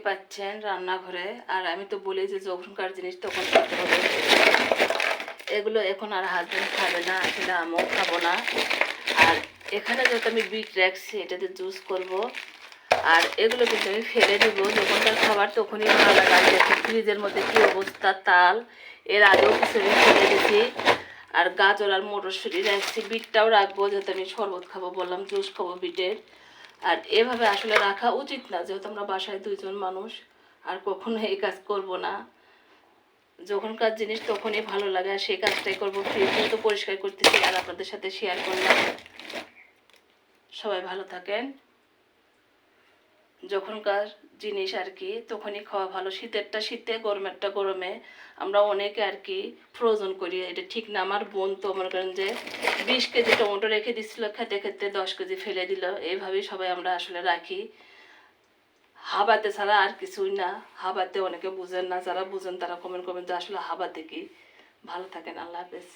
পাচ্ছেন রান্নাঘরে। আর আমি তো বলি যে যখনকার জিনিস তখন খেতে হবে। এগুলো এখন আর হাজবেন্ড খাবে না, আসলে আমিও খাবো না। আর এখানে যত আমি বিট রাখছি এটাতে জুস করব। আর এগুলো কিন্তু আমি ফেলে দিব, যখনকার খাবার তখনই ভালো লাগে। আর দেখুন ফ্রিজের মধ্যে কী অবস্থা, তাল এর আগেও কিছু আমি ফেলে দিছি। আর গাজর আর মটরশুঁটি রাখছি, বিটটাও রাখবো যাতে আমি শরবত খাবো, বললাম জুস খাবো বিটের। আর এভাবে আসলে রাখা উচিত না, যেহেতু আমরা বাসায় দুইজন মানুষ। আর কখনো এই কাজ করব না, যখনকার জিনিস তখনই ভালো লাগে আর সেই কাজটাই করবো। ফ্রিজও তো পরিষ্কার করতেছি আর আপনাদের সাথে শেয়ার করলাম। সবাই ভালো থাকেন। যখনকার জিনিস আর কি তখনই খাওয়া ভালো। শীতেরটা শীতে, গরমেরটা গরমে। আমরা অনেকে আর কি ফ্রোজন করি, এটা ঠিক না। আমার বোন তো মনে করেন যে 20 কেজি টমেটো রেখে দিচ্ছিলো, খেতে খেতে 10 কেজি ফেলে দিল। এইভাবেই সবাই আমরা আসলে রাখি, হাবাতে ছাড়া আর কিছুই না। হাবাতে অনেকে বুঝেন না, যারা বুঝেন তারা কমেন্ট করবেন যে আসলে হাবাতে কি। ভালো থাকেন, আল্লাহ হাফেজ।